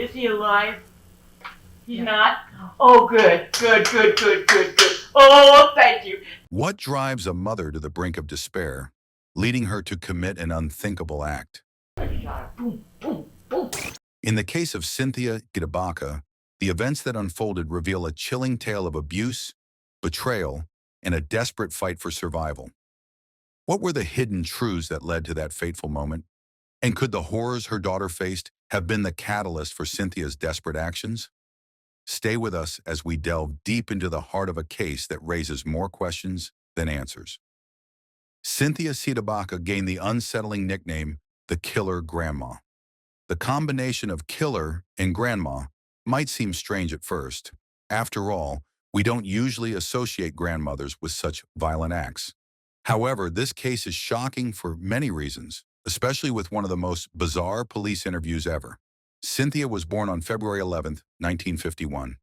Is he alive? He's not? Oh, good. Oh, thank you. What drives a mother to the brink of despair, leading her to commit an unthinkable act? Boom, boom, boom. In the case of Cynthia Cdebaca, the events that unfolded reveal a chilling tale of abuse, betrayal, and a desperate fight for survival. What were the hidden truths that led to that fateful moment? And could the horrors her daughter faced have been the catalyst for Cynthia's desperate actions? Stay with us as we delve deep into the heart of a case that raises more questions than answers. Cynthia Cdebaca gained the unsettling nickname, the Killer Grandma. The combination of killer and grandma might seem strange at first. After all, we don't usually associate grandmothers with such violent acts. However, this case is shocking for many reasons, especially with one of the most bizarre police interviews ever. Cynthia was born on February 11, 1951.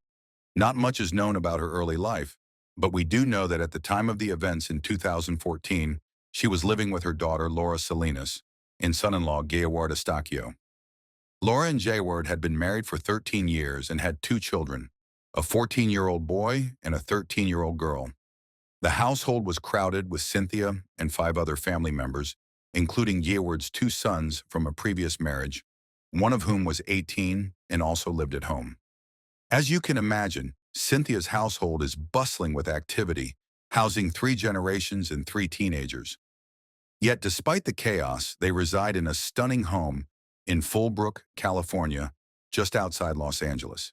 Not much is known about her early life, but we do know that at the time of the events in 2014, she was living with her daughter Laura Salinas and son-in-law Geoward Eustaquio. Laura and Geoward had been married for 13 years and had 2 children, a 14-year-old boy and a 13-year-old girl. The household was crowded with Cynthia and 5 other family members, including Geoward's 2 sons from a previous marriage, one of whom was 18 and also lived at home. As you can imagine, Cynthia's household is bustling with activity, housing 3 generations and 3 teenagers. Yet despite the chaos, they reside in a stunning home in Fallbrook, California, just outside Los Angeles.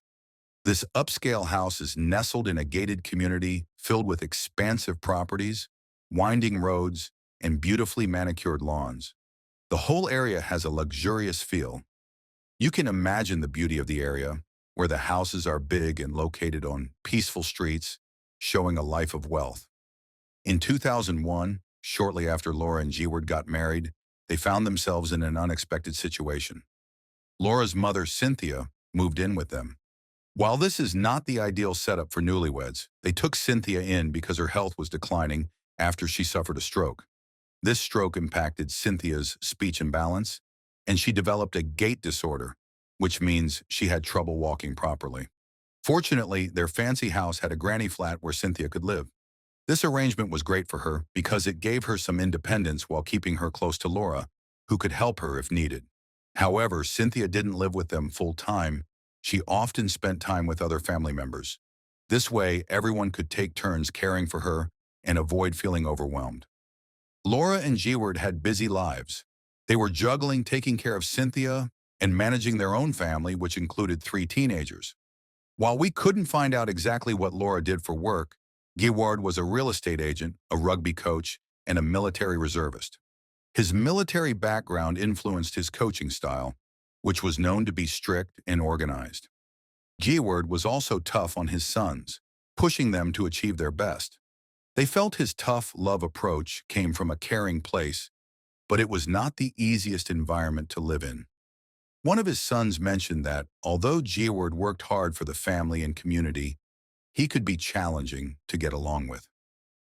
This upscale house is nestled in a gated community filled with expansive properties, winding roads, and beautifully manicured lawns. The whole area has a luxurious feel. You can imagine the beauty of the area, where the houses are big and located on peaceful streets, showing a life of wealth. In 2001, shortly after Laura and Geoward got married, they found themselves in an unexpected situation. Laura's mother, Cynthia, moved in with them. While this is not the ideal setup for newlyweds, they took Cynthia in because her health was declining after she suffered a stroke. This stroke impacted Cynthia's speech and balance, and she developed a gait disorder, which means she had trouble walking properly. Fortunately, their fancy house had a granny flat where Cynthia could live. This arrangement was great for her because it gave her some independence while keeping her close to Laura, who could help her if needed. However, Cynthia didn't live with them full-time. She often spent time with other family members. This way, everyone could take turns caring for her and avoid feeling overwhelmed. Laura and Geoward had busy lives. They were juggling taking care of Cynthia and managing their own family, which included 3 teenagers. While we couldn't find out exactly what Laura did for work, Geoward was a real estate agent, a rugby coach, and a military reservist. His military background influenced his coaching style, which was known to be strict and organized. Geoward was also tough on his sons, pushing them to achieve their best. They felt his tough love approach came from a caring place, but it was not the easiest environment to live in. One of his sons mentioned that, although Geoward worked hard for the family and community, he could be challenging to get along with.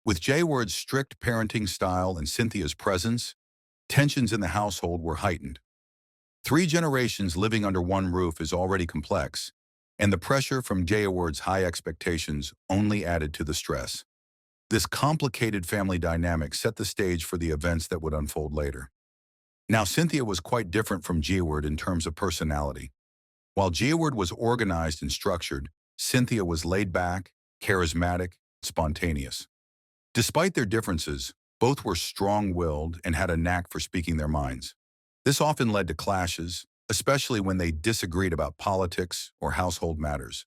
With Geoward's strict parenting style and Cynthia's presence, tensions in the household were heightened. 3 generations living under one roof is already complex, and the pressure from Geoward's high expectations only added to the stress. This complicated family dynamic set the stage for the events that would unfold later. Now, Cynthia was quite different from Geoward in terms of personality. While Geoward was organized and structured, Cynthia was laid back, charismatic, spontaneous. Despite their differences, both were strong-willed and had a knack for speaking their minds. This often led to clashes, especially when they disagreed about politics or household matters.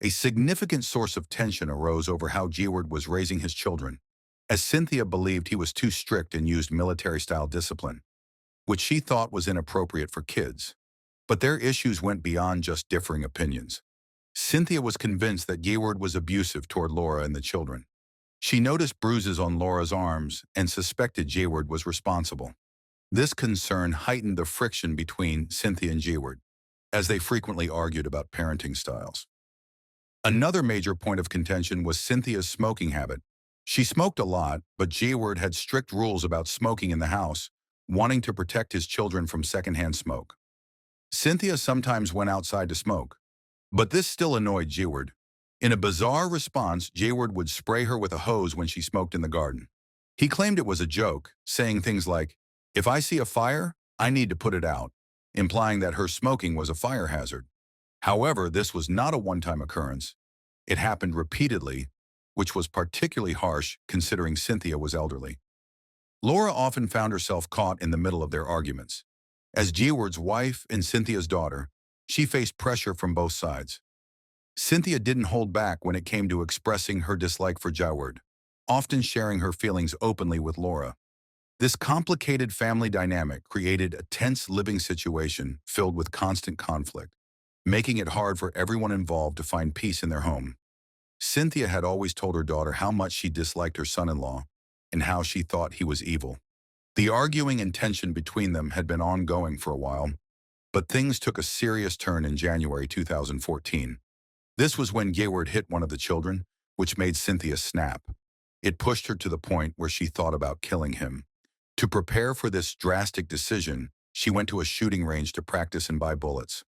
A significant source of tension arose over how Geoward was raising his children, as Cynthia believed he was too strict and used military-style discipline, which she thought was inappropriate for kids. But their issues went beyond just differing opinions. Cynthia was convinced that Geoward was abusive toward Laura and the children. She noticed bruises on Laura's arms and suspected Geoward was responsible. This concern heightened the friction between Cynthia and Geoward, as they frequently argued about parenting styles. Another major point of contention was Cynthia's smoking habit. She smoked a lot, but Geoward had strict rules about smoking in the house, wanting to protect his children from secondhand smoke. Cynthia sometimes went outside to smoke, but this still annoyed Geoward. In a bizarre response, Geoward would spray her with a hose when she smoked in the garden. He claimed it was a joke, saying things like, "If I see a fire, I need to put it out," implying that her smoking was a fire hazard. However, this was not a one-time occurrence. It happened repeatedly, which was particularly harsh considering Cynthia was elderly. Laura often found herself caught in the middle of their arguments. As Geoward's wife and Cynthia's daughter, she faced pressure from both sides. Cynthia didn't hold back when it came to expressing her dislike for Geoward, often sharing her feelings openly with Laura. This complicated family dynamic created a tense living situation filled with constant conflict, making it hard for everyone involved to find peace in their home. Cynthia had always told her daughter how much she disliked her son-in-law and how she thought he was evil. The arguing and tension between them had been ongoing for a while, but things took a serious turn in January 2014. This was when Geoward hit one of the children, which made Cynthia snap. It pushed her to the point where she thought about killing him. To prepare for this drastic decision, she went to a shooting range to practice and buy bullets.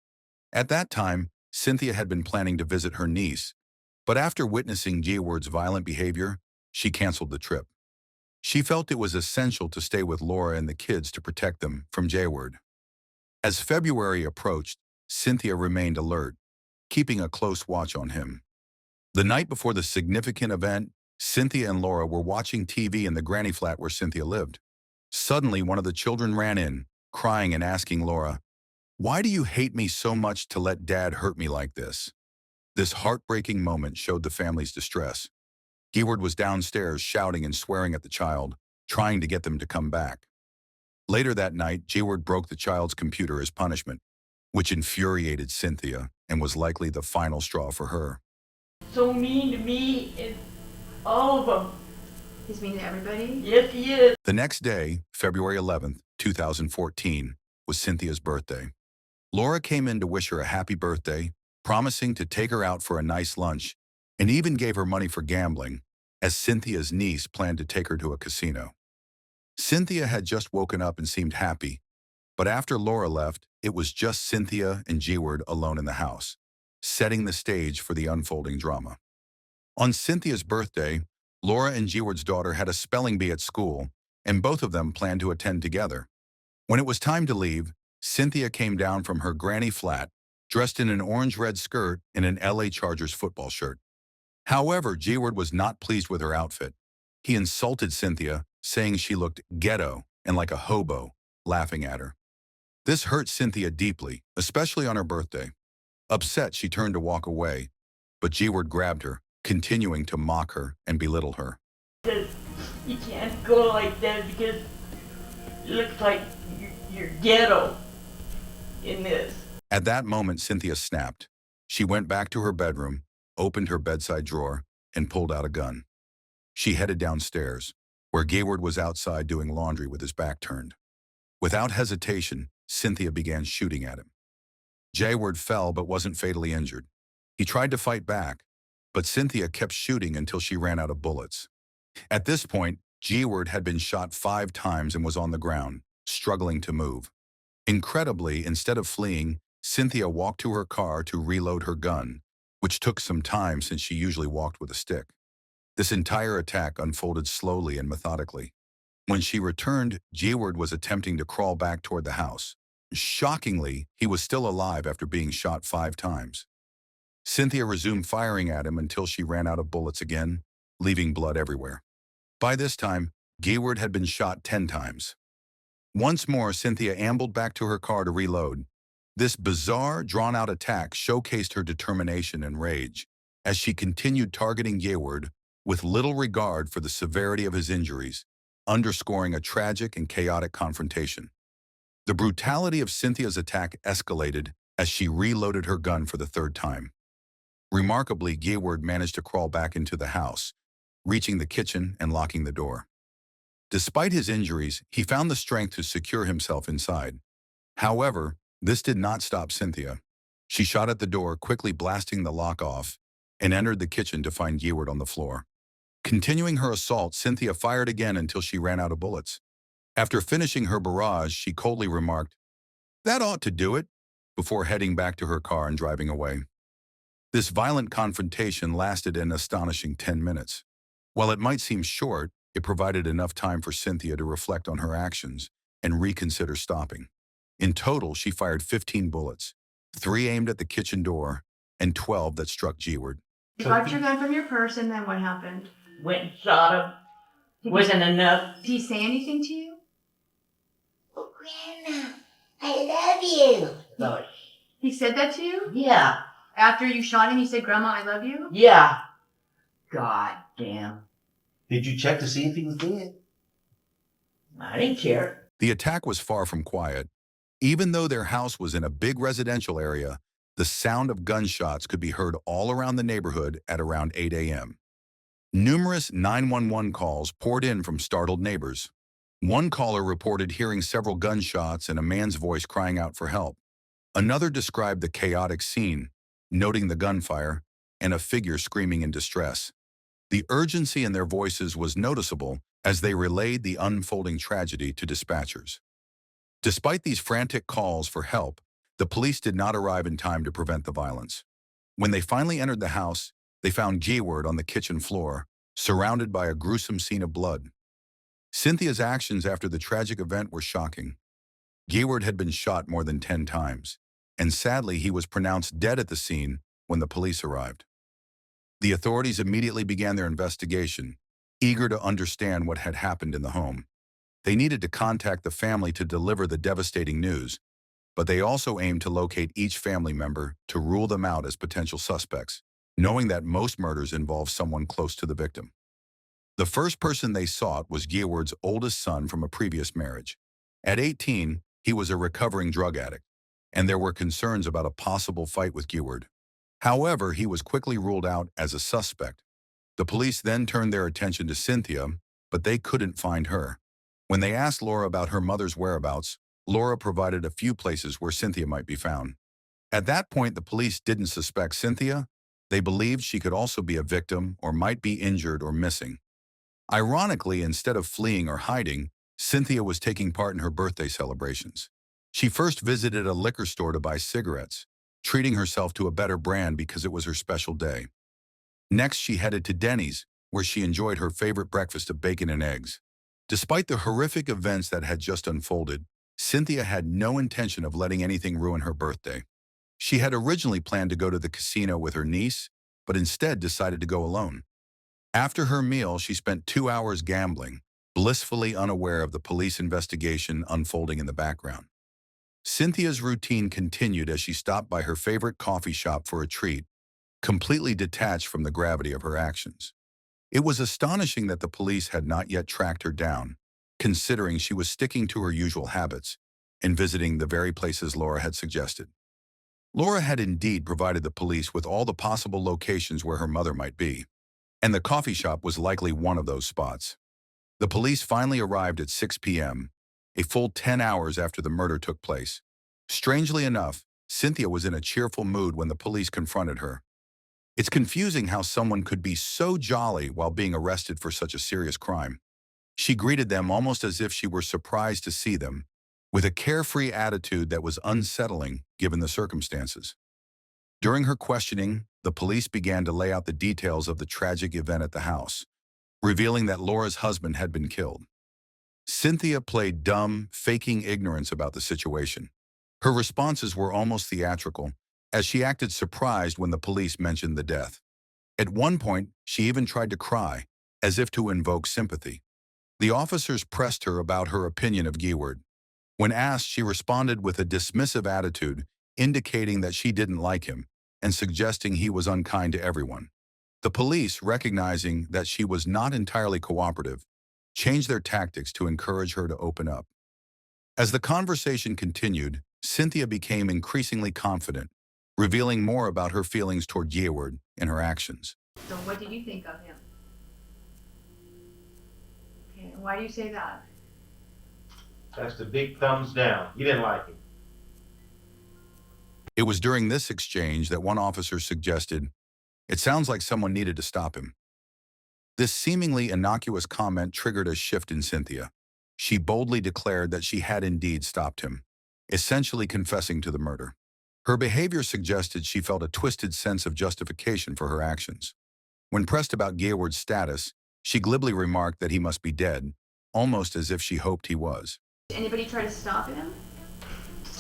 At that time, Cynthia had been planning to visit her niece, but after witnessing Geoward's violent behavior, she canceled the trip. She felt it was essential to stay with Laura and the kids to protect them from Geoward. As February approached, Cynthia remained alert, keeping a close watch on him. The night before the significant event, Cynthia and Laura were watching TV in the granny flat where Cynthia lived. Suddenly, one of the children ran in, crying and asking Laura, "Why do you hate me so much to let Dad hurt me like this?" This heartbreaking moment showed the family's distress. Geoward was downstairs shouting and swearing at the child, trying to get them to come back. Later that night, Geoward broke the child's computer as punishment, which infuriated Cynthia and was likely the final straw for her. So mean to me and all of them. He's mean to everybody? Yes, he is. The next day, February 11th, 2014, was Cynthia's birthday. Laura came in to wish her a happy birthday, promising to take her out for a nice lunch, and even gave her money for gambling, as Cynthia's niece planned to take her to a casino. Cynthia had just woken up and seemed happy, but after Laura left, it was just Cynthia and Geoward alone in the house, setting the stage for the unfolding drama. On Cynthia's birthday, Laura and Geoward's daughter had a spelling bee at school, and both of them planned to attend together. When it was time to leave, Cynthia came down from her granny flat, dressed in an orange-red skirt and an LA Chargers football shirt. However, Geoward was not pleased with her outfit. He insulted Cynthia, saying she looked ghetto and like a hobo, laughing at her. This hurt Cynthia deeply, especially on her birthday. Upset, she turned to walk away, but Geoward grabbed her, continuing to mock her and belittle her. Says, "You can't go like that because it looks like you're ghetto in this." At that moment, Cynthia snapped. She went back to her bedroom, opened her bedside drawer, and pulled out a gun. She headed downstairs, where Geoward was outside doing laundry with his back turned. Without hesitation, Cynthia began shooting at him. Geoward fell but wasn't fatally injured. He tried to fight back, but Cynthia kept shooting until she ran out of bullets. At this point, Geoward had been shot 5 times and was on the ground, struggling to move. Incredibly, instead of fleeing, Cynthia walked to her car to reload her gun, which took some time since she usually walked with a stick. This entire attack unfolded slowly and methodically. When she returned, Geoward was attempting to crawl back toward the house. Shockingly, he was still alive after being shot 5 times. Cynthia resumed firing at him until she ran out of bullets again, leaving blood everywhere. By this time, Geoward had been shot 10 times. Once more, Cynthia ambled back to her car to reload. This bizarre, drawn-out attack showcased her determination and rage, as she continued targeting Geoward with little regard for the severity of his injuries, underscoring a tragic and chaotic confrontation. The brutality of Cynthia's attack escalated as she reloaded her gun for the 3rd time. Remarkably, Geoward managed to crawl back into the house, reaching the kitchen and locking the door. Despite his injuries, he found the strength to secure himself inside. However, this did not stop Cynthia. She shot at the door, quickly blasting the lock off, and entered the kitchen to find Geoward on the floor. Continuing her assault, Cynthia fired again until she ran out of bullets. After finishing her barrage, she coldly remarked, "That ought to do it. before heading back to her car and driving away. This violent confrontation lasted an astonishing 10 minutes. While it might seem short, it provided enough time for Cynthia to reflect on her actions and reconsider stopping. In total, she fired 15 bullets, 3 aimed at the kitchen door and 12 that struck Geoward. You got your gun from your purse, and then what happened? Went and shot him. Wasn't enough. Did he say anything to you? Grandma, I love you. So, He said that to you? yeah, After you shot him, he said, Grandma, I love you? yeah. God damn. Did you check to see if he was dead? I didn't care. The attack was far from quiet. Even though their house was in a big residential area, the sound of gunshots could be heard all around the neighborhood at around 8 a.m. Numerous 911 calls poured in from startled neighbors. One caller reported hearing several gunshots and a man's voice crying out for help. Another described the chaotic scene, noting the gunfire and a figure screaming in distress. The urgency in their voices was noticeable as they relayed the unfolding tragedy to dispatchers. Despite these frantic calls for help, the police did not arrive in time to prevent the violence. When they finally entered the house, they found Geoward on the kitchen floor, surrounded by a gruesome scene of blood. Cynthia's actions after the tragic event were shocking. Geoward had been shot more than 10 times, and sadly he was pronounced dead at the scene when the police arrived. The authorities immediately began their investigation, eager to understand what had happened in the home. They needed to contact the family to deliver the devastating news, but they also aimed to locate each family member to rule them out as potential suspects, knowing that most murders involve someone close to the victim. The first person they sought was Geoward's oldest son from a previous marriage. At 18, he was a recovering drug addict, and there were concerns about a possible fight with Geoward. However, he was quickly ruled out as a suspect. The police then turned their attention to Cynthia, but they couldn't find her. When they asked Laura about her mother's whereabouts, Laura provided a few places where Cynthia might be found. At that point, the police didn't suspect Cynthia. They believed she could also be a victim or might be injured or missing. Ironically, instead of fleeing or hiding, Cynthia was taking part in her birthday celebrations. She first visited a liquor store to buy cigarettes, treating herself to a better brand because it was her special day. Next, she headed to Denny's, where she enjoyed her favorite breakfast of bacon and eggs. Despite the horrific events that had just unfolded, Cynthia had no intention of letting anything ruin her birthday. She had originally planned to go to the casino with her niece, but instead decided to go alone. After her meal, she spent 2 hours gambling, blissfully unaware of the police investigation unfolding in the background. Cynthia's routine continued as she stopped by her favorite coffee shop for a treat, completely detached from the gravity of her actions. It was astonishing that the police had not yet tracked her down, considering she was sticking to her usual habits and visiting the very places Laura had suggested. Laura had indeed provided the police with all the possible locations where her mother might be, and the coffee shop was likely one of those spots. The police finally arrived at 6 p.m., a full 10 hours after the murder took place. Strangely enough, Cynthia was in a cheerful mood when the police confronted her. It's confusing how someone could be so jolly while being arrested for such a serious crime. She greeted them almost as if she were surprised to see them, with a carefree attitude that was unsettling given the circumstances. During her questioning, the police began to lay out the details of the tragic event at the house, revealing that Laura's husband had been killed. Cynthia played dumb, faking ignorance about the situation. Her responses were almost theatrical, as she acted surprised when the police mentioned the death. At one point, she even tried to cry, as if to invoke sympathy. The officers pressed her about her opinion of Geoward. When asked, she responded with a dismissive attitude, indicating that she didn't like him and suggesting he was unkind to everyone. The police, recognizing that she was not entirely cooperative, changed their tactics to encourage her to open up. As the conversation continued, Cynthia became increasingly confident, revealing more about her feelings toward Geoward and her actions. So what did you think of him? Okay, why do you say that? That's the big thumbs down. You didn't like him. It was during this exchange that one officer suggested, "It sounds like someone needed to stop him." This seemingly innocuous comment triggered a shift in Cynthia. She boldly declared that she had indeed stopped him, essentially confessing to the murder. Her behavior suggested she felt a twisted sense of justification for her actions. When pressed about Geoward's status, she glibly remarked that he must be dead, almost as if she hoped he was. Did anybody try to stop him?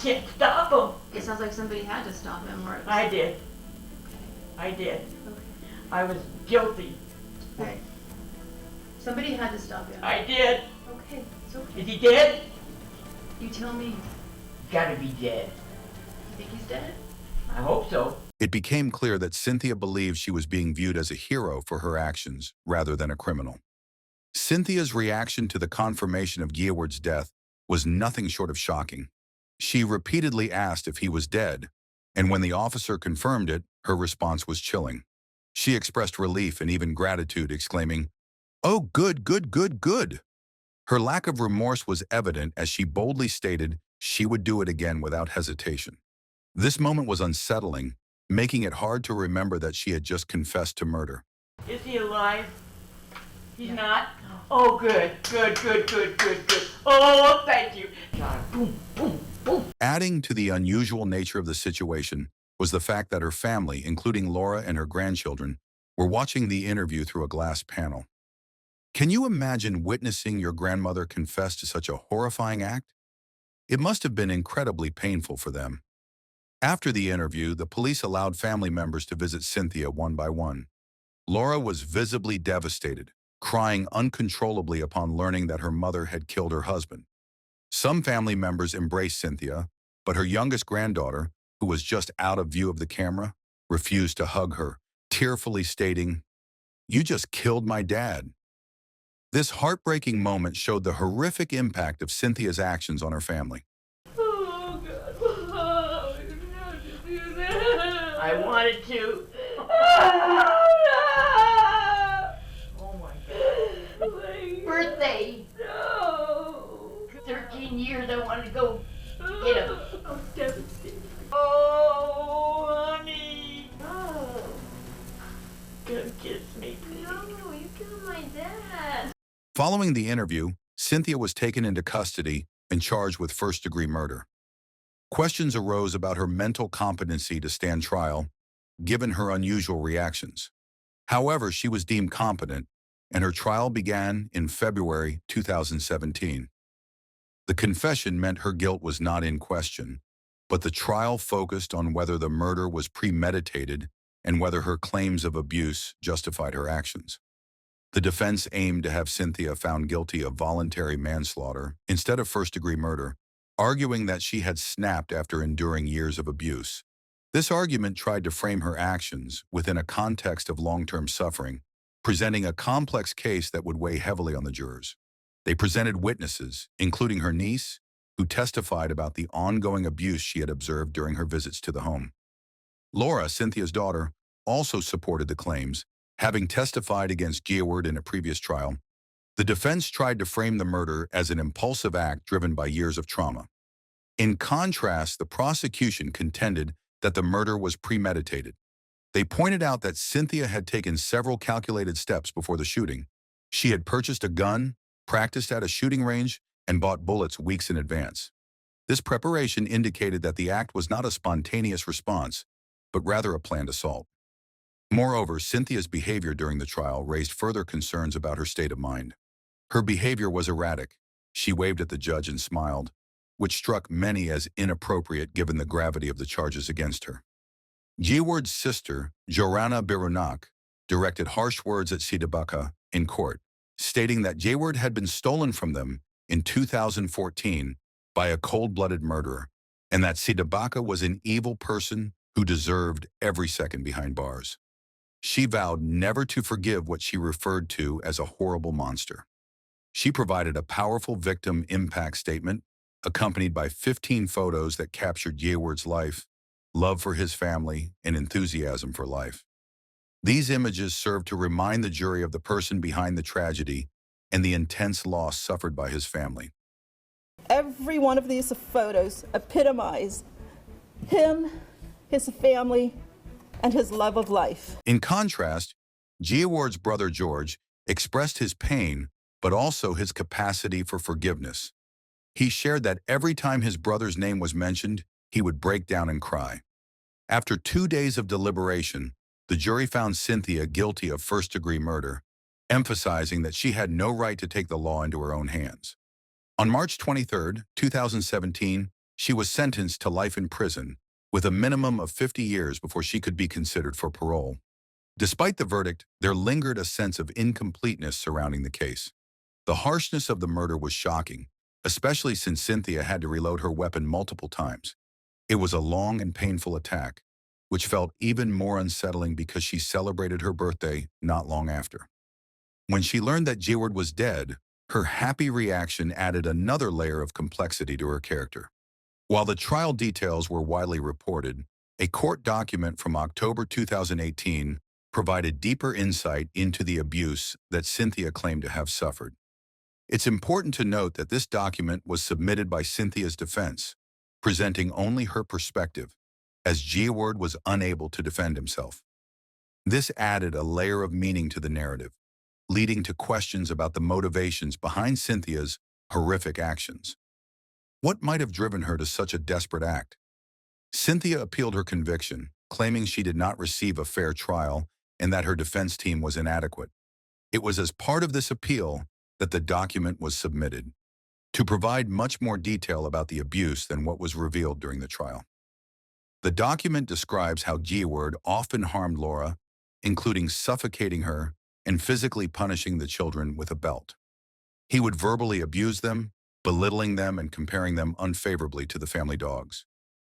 Can't stop him. It sounds like somebody had to stop him, or I did. I did. I was guilty. okay. Somebody had to stop him. I did. Okay, it's okay. Is he dead? You tell me. Gotta be dead. You think he's dead? I hope so. It became clear that Cynthia believed she was being viewed as a hero for her actions rather than a criminal. Cynthia's reaction to the confirmation of Geoward's death was nothing short of shocking. She repeatedly asked if he was dead, and when the officer confirmed it, her response was chilling. She expressed relief and even gratitude, exclaiming, "Oh, good, good, good, good." Her lack of remorse was evident as she boldly stated she would do it again without hesitation. This moment was unsettling, making it hard to remember that she had just confessed to murder. Is he alive? He's not? Oh, good, good, good, good, good, good. Oh, thank you. God, boom, boom, boom. Adding to the unusual nature of the situation was the fact that her family, including Laura and her grandchildren, were watching the interview through a glass panel. Can you imagine witnessing your grandmother confess to such a horrifying act? It must have been incredibly painful for them. After the interview, the police allowed family members to visit Cynthia one by one. Laura was visibly devastated, crying uncontrollably upon learning that her mother had killed her husband. Some family members embraced Cynthia, but her youngest granddaughter, who was just out of view of the camera, refused to hug her, tearfully stating, "You just killed my dad." This heartbreaking moment showed the horrific impact of Cynthia's actions on her family. Oh, God. Oh, I didn't have to do that. I wanted to. Oh, my God. Birthday. No. 13 years I wanted to go get him. I was devastated. Oh, honey. Oh, Come kiss me, please. no, you killed my dad. Following the interview, Cynthia was taken into custody and charged with first-degree murder. Questions arose about her mental competency to stand trial, given her unusual reactions. However, she was deemed competent, and her trial began in February 2017. The confession meant her guilt was not in question, but the trial focused on whether the murder was premeditated and whether her claims of abuse justified her actions. The defense aimed to have Cynthia found guilty of voluntary manslaughter instead of first-degree murder, arguing that she had snapped after enduring years of abuse. This argument tried to frame her actions within a context of long-term suffering, presenting a complex case that would weigh heavily on the jurors. They presented witnesses, including her niece, who testified about the ongoing abuse she had observed during her visits to the home. Laura, Cynthia's daughter, also supported the claims, having testified against Geoward in a previous trial. The defense tried to frame the murder as an impulsive act driven by years of trauma. In contrast, the prosecution contended that the murder was premeditated. They pointed out that Cynthia had taken several calculated steps before the shooting. She had purchased a gun, practiced at a shooting range, and bought bullets weeks in advance. This preparation indicated that the act was not a spontaneous response, but rather a planned assault. Moreover, Cynthia's behavior during the trial raised further concerns about her state of mind. Her behavior was erratic. She waved at the judge and smiled, which struck many as inappropriate given the gravity of the charges against her. Geoward's sister, Joranna Birunak, directed harsh words at Cdebaca in court, stating that Geoward had been stolen from them in 2014 by a cold-blooded murderer, and that Cdebaca was an evil person who deserved every second behind bars. She vowed never to forgive what she referred to as a horrible monster. She provided a powerful victim impact statement, accompanied by 15 photos that captured Geoward's life, love for his family, and enthusiasm for life. These images served to remind the jury of the person behind the tragedy and the intense loss suffered by his family. Every one of these photos epitomize him, his family, and his love of life. In contrast, Geoward's brother George expressed his pain, but also his capacity for forgiveness. He shared that every time his brother's name was mentioned, he would break down and cry. After 2 days of deliberation, the jury found Cynthia guilty of first-degree murder, emphasizing that she had no right to take the law into her own hands. On March 23, 2017, she was sentenced to life in prison, with a minimum of 50 years before she could be considered for parole. Despite the verdict, there lingered a sense of incompleteness surrounding the case. The harshness of the murder was shocking, especially since Cynthia had to reload her weapon multiple times. It was a long and painful attack, which felt even more unsettling because she celebrated her birthday not long after. When she learned that Geoward was dead, her happy reaction added another layer of complexity to her character. While the trial details were widely reported, a court document from October 2018 provided deeper insight into the abuse that Cynthia claimed to have suffered. It's important to note that this document was submitted by Cynthia's defense, presenting only her perspective, as Geoward was unable to defend himself. This added a layer of meaning to the narrative, leading to questions about the motivations behind Cynthia's horrific actions. What might have driven her to such a desperate act? Cynthia appealed her conviction, claiming she did not receive a fair trial and that her defense team was inadequate. It was as part of this appeal that the document was submitted, to provide much more detail about the abuse than what was revealed during the trial. The document describes how Geoward often harmed Laura, including suffocating her and physically punishing the children with a belt. He would verbally abuse them, belittling them and comparing them unfavorably to the family dogs.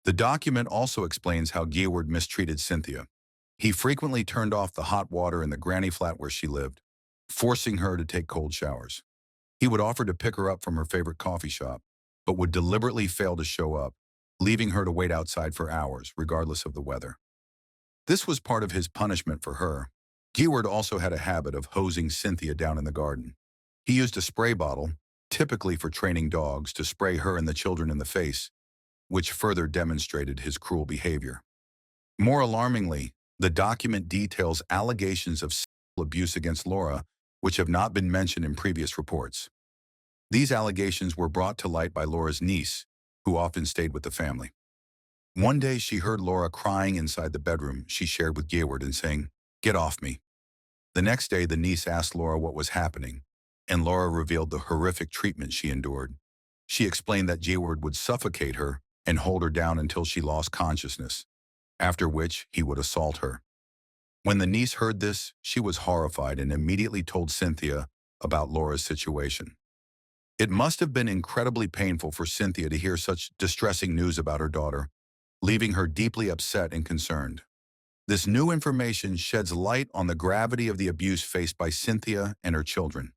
The document also explains how Geoward mistreated Cynthia. He frequently turned off the hot water in the granny flat where she lived, forcing her to take cold showers. He would offer to pick her up from her favorite coffee shop, but would deliberately fail to show up, leaving her to wait outside for hours, regardless of the weather. This was part of his punishment for her. Geoward also had a habit of hosing Cynthia down in the garden. He used a spray bottle, typically for training dogs, to spray her and the children in the face, which further demonstrated his cruel behavior. More alarmingly, the document details allegations of sexual abuse against Laura, which have not been mentioned in previous reports. These allegations were brought to light by Laura's niece, who often stayed with the family. One day she heard Laura crying inside the bedroom she shared with Geoward and saying, "Get off me." The next day the niece asked Laura what was happening, and Laura revealed the horrific treatment she endured. She explained that Geoward would suffocate her and hold her down until she lost consciousness, after which he would assault her. When the niece heard this, she was horrified and immediately told Cynthia about Laura's situation. It must have been incredibly painful for Cynthia to hear such distressing news about her daughter, leaving her deeply upset and concerned. This new information sheds light on the gravity of the abuse faced by Cynthia and her children.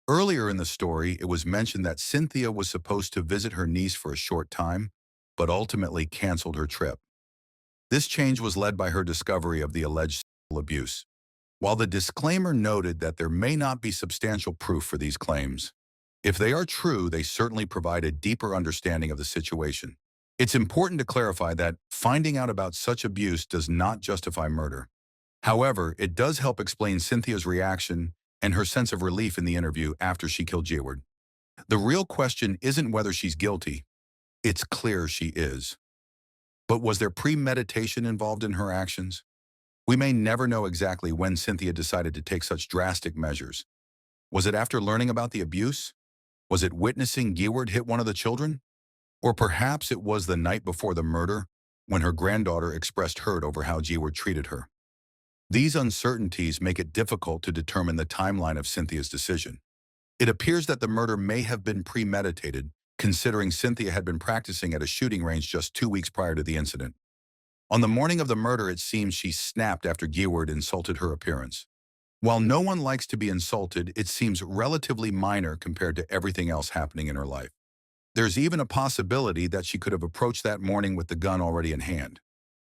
Earlier in the story, it was mentioned that Cynthia was supposed to visit her niece for a short time, but ultimately canceled her trip. This change was led by her discovery of the alleged sexual abuse. While the disclaimer noted that there may not be substantial proof for these claims, if they are true, they certainly provide a deeper understanding of the situation. It's important to clarify that finding out about such abuse does not justify murder. However, it does help explain Cynthia's reaction and her sense of relief in the interview after she killed Geoward. The real question isn't whether she's guilty. It's clear she is. But was there premeditation involved in her actions? We may never know exactly when Cynthia decided to take such drastic measures. Was it after learning about the abuse? Was it witnessing Geoward hit one of the children? Or perhaps it was the night before the murder, when her granddaughter expressed hurt over how Geoward treated her. These uncertainties make it difficult to determine the timeline of Cynthia's decision. It appears that the murder may have been premeditated, considering Cynthia had been practicing at a shooting range just 2 weeks prior to the incident. On the morning of the murder, it seems she snapped after Geoward insulted her appearance. While no one likes to be insulted, it seems relatively minor compared to everything else happening in her life. There's even a possibility that she could have approached that morning with the gun already in hand,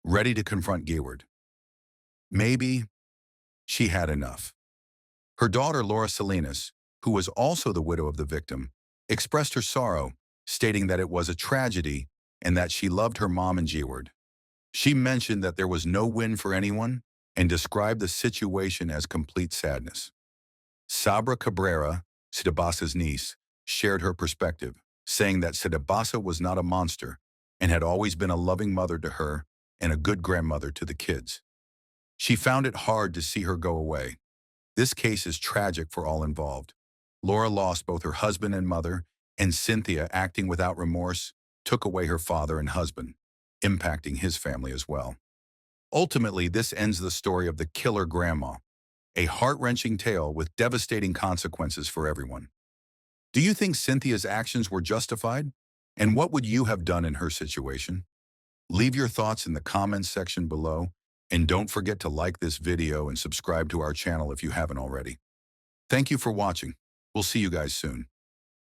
ready to confront Geoward. Maybe she had enough. Her daughter, Laura Salinas, who was also the widow of the victim, expressed her sorrow, stating that it was a tragedy and that she loved her mom and Geoward. She mentioned that there was no win for anyone and described the situation as complete sadness. Sabra Cabrera, Cdebaca's niece, shared her perspective, saying that Cdebaca was not a monster and had always been a loving mother to her and a good grandmother to the kids. She found it hard to see her go away. This case is tragic for all involved. Laura lost both her husband and mother, and Cynthia, acting without remorse, took away her father and husband, impacting his family as well. Ultimately, this ends the story of the killer grandma, a heart-wrenching tale with devastating consequences for everyone. Do you think Cynthia's actions were justified? And what would you have done in her situation? Leave your thoughts in the comments section below, and don't forget to like this video and subscribe to our channel if you haven't already. Thank you for watching. We'll see you guys soon.